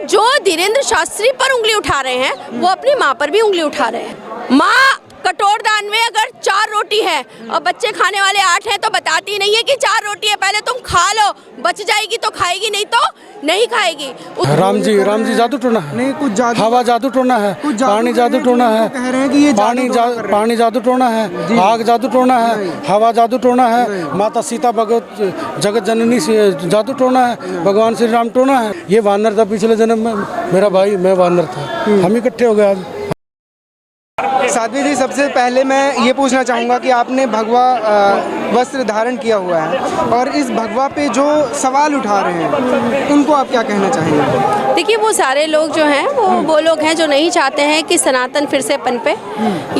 जो धीरेन्द्र शास्त्री पर उंगली उठा रहे हैं वो अपनी माँ पर भी उंगली उठा रहे हैं। माँ कटोरदान में अगर 4 रोटी है और बच्चे खाने वाले 8 हैं तो बताती नहीं है कि 4 रोटी है, पहले तुम खा लो, बच जाएगी तो खाएगी, नहीं तो नहीं खाएगी। राम जी जादू टोना है। नहीं, कुछ जादू, हवा जादू टोना है, पानी जादू टोना है, कह रहे हैं कि ये पानी जादू टोना है, आग जादू टोना है, हवा जादू टोना है, माता सीता भगवत जगत जननी से जादू टोना है, भगवान श्री राम टोना है। ये वानर था पिछले जन्म में, मेरा भाई, मैं वानर था, हम इकट्ठे हो गए आज। साध्वी जी, सबसे पहले मैं ये पूछना चाहूँगा कि आपने भगवा वस्त्र धारण किया हुआ है और इस भगवा पे जो सवाल उठा रहे हैं उनको आप क्या कहना चाहेंगे? देखिए, वो सारे लोग जो हैं वो लोग हैं जो नहीं चाहते हैं कि सनातन फिर से पनपे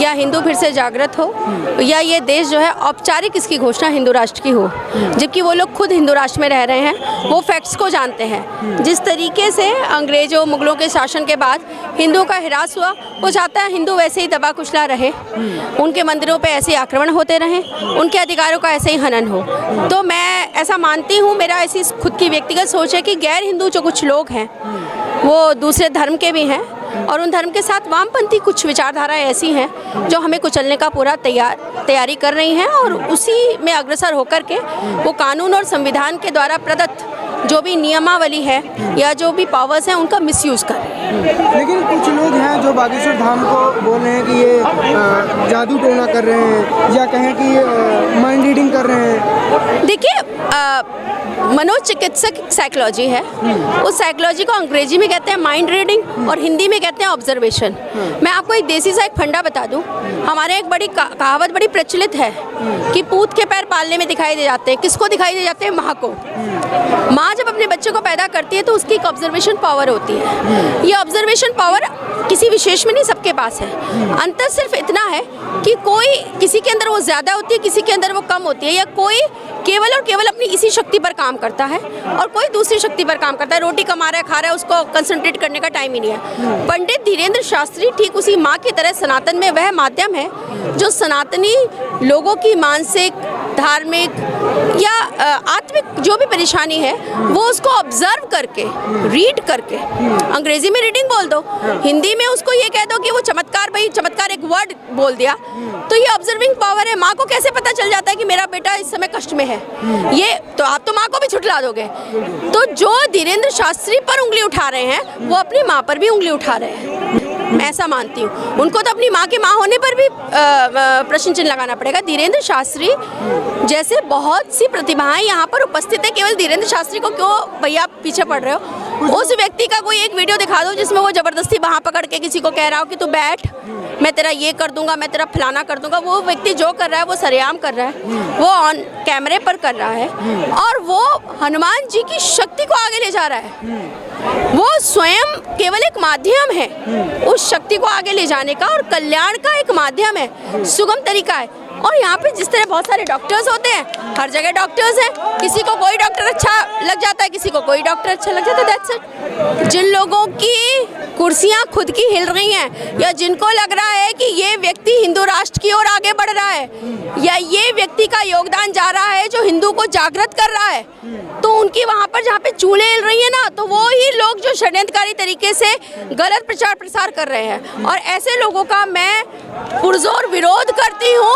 या हिंदू फिर से जागृत हो या ये देश जो है औपचारिक इसकी घोषणा हिंदू राष्ट्र की हो, जबकि वो लोग खुद हिंदू राष्ट्र में रह रहे हैं, वो फैक्ट्स को जानते हैं। जिस तरीके से अंग्रेजों मुगलों के शासन के बाद हिंदुओं का हिरास हुआ, वो चाहता है हिंदू वैसे ही दबा कुचला रहे, उनके मंदिरों पे ऐसे आक्रमण होते रहे, उनके अधिकारों का ऐसे ही हनन हो। तो मैं ऐसा मानती हूँ, मेरा ऐसी खुद की व्यक्तिगत सोच है कि गैर हिंदू जो कुछ लोग हैं वो दूसरे धर्म के भी हैं और उन धर्म के साथ वामपंथी कुछ विचारधाराएं ऐसी हैं जो हमें कुचलने का पूरा तैयारी कर रही हैं और उसी में अग्रसर होकर के वो कानून और संविधान के द्वारा प्रदत्त जो भी नियमावली है या जो भी पावर्स हैं उनका मिसयूज़ कर रहे हैं। लेकिन कुछ लोग हैं जो बागेश्वर धाम को बोल रहे हैं कि ये जादू टोना कर रहे हैं या कहें कि माइंड रीडिंग कर रहे हैं। देखिए, मनोचिकित्सक साइकोलॉजी है, उस साइकोलॉजी को अंग्रेजी में कहते हैं माइंड रीडिंग और हिंदी में कहते हैं ऑब्जर्वेशन। मैं आपको एक देसी सा एक फंडा बता दूं, हमारे एक बड़ी कहावत बड़ी प्रचलित है कि पूत के पैर पालने में दिखाई दे जाते हैं। किसको दिखाई दे जाते हैं? माँ को। माँ जब अपने बच्चे को पैदा करती है तो उसकी एक ऑब्जर्वेशन पावर होती है। ये ऑब्जर्वेशन पावर किसी विशेष में नहीं, सबके पास है। अंतर सिर्फ इतना है कि कोई किसी के अंदर वो ज़्यादा होती है, किसी के अंदर वो कम होती है, या कोई केवल और केवल अपनी इसी शक्ति पर काम करता है और कोई दूसरी शक्ति पर काम करता है। रोटी कमा रहा है, खा रहा है, उसको कंसंट्रेट करने का टाइम ही नहीं है। पंडित धीरेन्द्र शास्त्री ठीक उसी माँ की तरह सनातन में वह माध्यम है जो सनातनी लोगों की मानसिक, धार्मिक या आत्मिक जो भी परेशानी है वो उसको ऑब्जर्व करके, रीड करके, अंग्रेजी में रीडिंग बोल दो, हिंदी में उसको ये कह दो कि वो चमत्कार, भाई चमत्कार एक वर्ड बोल दिया, तो ये ऑब्जर्विंग पावर है। माँ को कैसे पता चल जाता है कि मेरा बेटा इस समय कष्ट में है? ये तो आप तो माँ को भी छुटला दोगे। तो जो धीरेन्द्र शास्त्री पर उंगली उठा रहे हैं वो अपनी माँ पर भी उंगली उठा रहे हैं, मैं ऐसा मानती हूँ। उनको तो अपनी माँ के माँ होने पर भी प्रश्न चिन्ह लगाना पड़ेगा। धीरेन्द्र शास्त्री जैसे बहुत सी प्रतिभाएं यहाँ पर उपस्थित है, केवल धीरेन्द्र शास्त्री को क्यों भैया पीछे पड़ रहे हो? उस व्यक्ति का कोई एक वीडियो दिखा दो जिसमें वो जबरदस्ती वहाँ पकड़ के किसी को कह रहा हो कि तू बैठ, मैं तेरा ये कर दूंगा, मैं तेरा फलाना कर दूंगा। वो व्यक्ति जो कर रहा है वो सरेआम कर रहा है, वो ऑन कैमरे पर कर रहा है और वो हनुमान जी की शक्ति को आगे ले जा रहा है। वो स्वयं केवल एक माध्यम है उस शक्ति को आगे ले जाने का और कल्याण का एक माध्यम है, सुगम तरीका है। और यहाँ पे जिस तरह बहुत सारे डॉक्टर्स होते हैं, हर जगह डॉक्टर्स हैं, किसी को कोई डॉक्टर अच्छा लग जाता है, किसी को कोई डॉक्टर अच्छा लग जाता है, दैट्स इट। जिन लोगों की कुर्सियाँ खुद की हिल रही हैं या जिनको लग रहा है कि ये व्यक्ति हिंदू राष्ट्र की ओर आगे बढ़ रहा है या ये व्यक्ति का योगदान जा रहा है जो हिंदू को जागृत कर रहा है, तो उनकी वहाँ पर जहाँ पे चूल्हे हिल रही है ना, तो वो ही लोग जो षड्यंत्रकारी तरीके से गलत प्रचार प्रसार कर रहे हैं। और ऐसे लोगों का मैं पुरजोर विरोध करती हूँ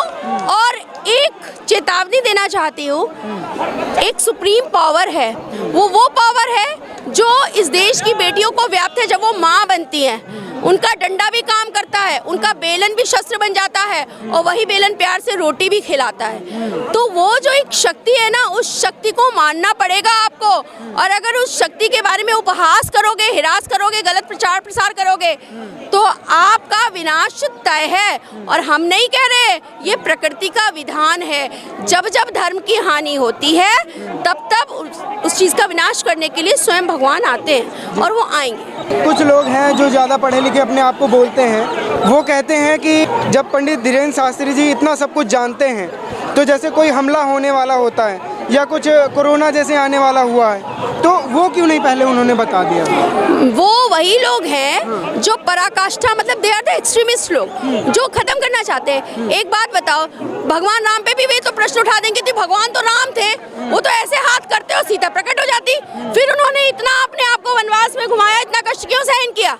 और एक चेतावनी देना चाहती हूँ। एक सुप्रीम पावर है, वो पावर है जो इस देश की बेटियों को व्याप्त है। जब वो माँ बनती हैं, उनका डंडा भी काम करता है, उनका बेलन भी शस्त्र बन जाता है और वही बेलन प्यार से रोटी भी खिलाता है। तो वो जो एक शक्ति है ना, उस शक्ति को मानना पड़ेगा आपको। और अगर उस शक्ति के बारे में उपहास करोगे, हिरास करोगे, गलत प्रचार प्रसार करोगे तो आपका विनाश तय है। और हम नहीं कह रहे, ये प्रकृति का विधान है। जब जब धर्म की हानि होती है तब तब उस चीज़ का विनाश करने के लिए स्वयं भगवान आते हैं और वो आएंगे। कुछ लोग हैं जो ज़्यादा पढ़े लिखे अपने आप को बोलते हैं, वो कहते हैं कि जब पंडित धीरेन्द्र शास्त्री जी इतना सब कुछ जानते हैं तो जैसे कोई हमला होने वाला होता है या कुछ कोरोना जैसे आने वाला हुआ है तो वो क्यों नहीं पहले उन्होंने बता दिया? वो वही लोग हैं जो पराकाष्ठा, मतलब दे आर द एक्सट्रीमिस्ट लोग जो खत्म करना चाहते हैं। एक बात बताओ, भगवान राम पे भी वे तो प्रश्न उठा देंगे कि भगवान तो राम थे, वो तो ऐसे हाथ करते और सीता प्रकट हो जाती। फिर उन्होंने इतना अपने आप को वनवास में घुमाया, इतना कष्ट कष्ट क्यों सहन किया?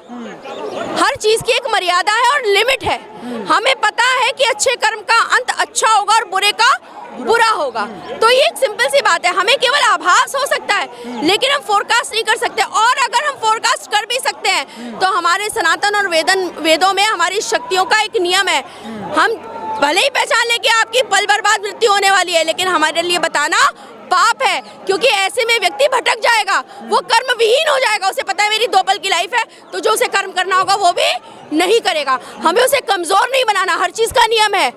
हर चीज की एक मर्यादा है और लिमिट है। हमें पता है कि अच्छे कर्म का अंत अच्छा होगा और बुरे का बुरा होगा। तो ये एक सिंपल सी बात है। हमें केवल आभास हो सकता है लेकिन हम फोरकास्ट नहीं कर सकते। और अगर हम फोरकास्ट कर भी सकते हैं तो हमारे सनातन और वेदों में हमारी शक्तियों का एक नियम है। हम भले ही पहचान लें कि आपकी पल बर्बाद मृत्यु होने वाली है, लेकिन हमारे लिए बताना पाप है, क्योंकि ऐसे में व्यक्ति भटक जाएगा, वो कर्म विहीन हो जाएगा। उसे पता है मेरी 2 पल की लाइफ है, तो जो उसे कर्म करना होगा वो भी नहीं करेगा। हमें उसे कमजोर नहीं बनाना, हर चीज का नियम है।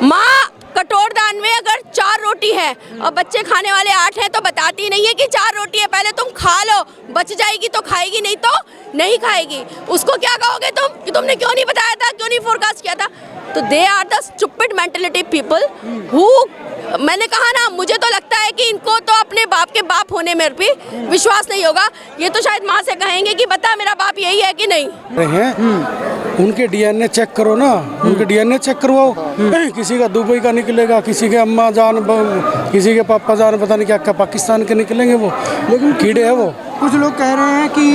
माँ कटोर दान में अगर 4 रोटी है और बच्चे खाने वाले 8 हैं तो बताती नहीं है कि 4 रोटी है, पहले तुम खा लो, बच जाएगी तो खाएगी, नहीं तो नहीं खाएगी। उसको क्या कहोगे तुम कि तुमने क्यों नहीं बताया था, क्यों नहीं फोरकास्ट किया था? तो they are the stupid mentality people who, मैंने कहा ना, मुझे तो लगता है कि इनको तो अपने बाप के बाप होने में भी विश्वास नहीं होगा। ये तो शायद माँ से कहेंगे कि बता मेरा बाप यही है कि नहीं। उनके डीएनए चेक करो ना, उनके डीएनए चेक करवाओ। किसी का दुबई का निकलेगा, किसी के अम्मा जान, किसी के पापा जान, पता नहीं क्या क्या पाकिस्तान के निकलेंगे वो, लेकिन कीड़े हैं वो। कुछ लोग कह रहे हैं कि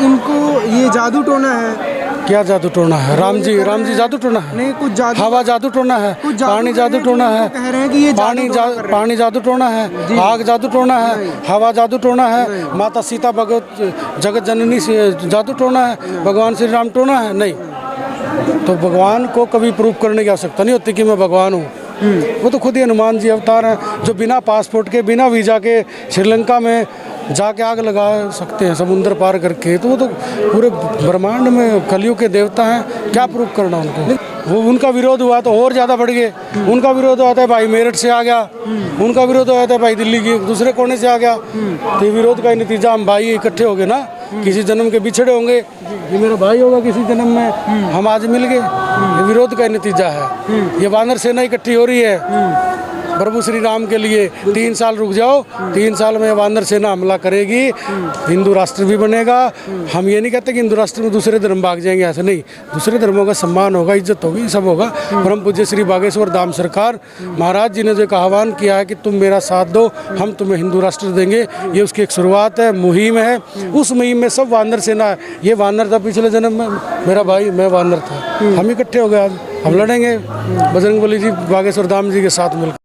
इनको ये जादू टोना है। क्या जादू टोना है? राम जी जादू टोना है? नहीं, कुछ जादू, हवा जादू टोना है, पानी जादू टोना है, कह रहे हैं कि ये पानी जादू टोना है, आग जादू टोना है, हवा जादू टोना है, माता सीता भगवत जगत जननी से जादू टोना है, भगवान श्री राम टोना है? नहीं। तो भगवान को कभी प्रूव करने की आवश्यकता नहीं होती कि मैं भगवान हूँ। वो तो खुद ही हनुमान जी अवतार हैं, जो बिना पासपोर्ट के, बिना वीज़ा के श्रीलंका में जाके आग लगा सकते हैं समुद्र पार करके। तो वो तो पूरे ब्रह्मांड में कलयुग के देवता हैं, क्या प्रूव करना उनको? वो उनका विरोध हुआ तो और ज़्यादा बढ़ गए। उनका विरोध हुआ था भाई मेरठ से आ गया, उनका विरोध हुआ था भाई दिल्ली के दूसरे कोने से आ गया। तो विरोध का नतीजा हम भाई इकट्ठे हो गए ना, किसी जन्म के बिछड़े होंगे, ये मेरा भाई होगा किसी जन्म में, हम आज मिल गए। ये विरोध का नतीजा है। ये वानर सेना इकट्ठी हो रही है प्रभु श्री राम के लिए। 3 साल रुक जाओ, 3 साल में वानर सेना हमला करेगी, हिंदू राष्ट्र भी बनेगा। हम ये नहीं कहते कि हिंदू राष्ट्र में दूसरे धर्म भाग जाएंगे, ऐसे नहीं। दूसरे धर्मों का सम्मान होगा, इज्जत होगी, सब होगा। परम पूज्य श्री बागेश्वर धाम सरकार महाराज जी ने जो एक आह्वान किया है कि तुम मेरा साथ दो, हम तुम्हें हिंदू राष्ट्र देंगे, ये उसकी एक शुरुआत है, मुहिम है। उस मुहिम में सब वानर सेना है। ये वानर था पिछले जन्म में मेरा भाई, मैं वानर था, हम इकट्ठे हो गए, आज हम लड़ेंगे बजरंगबली जी बागेश्वर धाम जी के साथ मिलकर।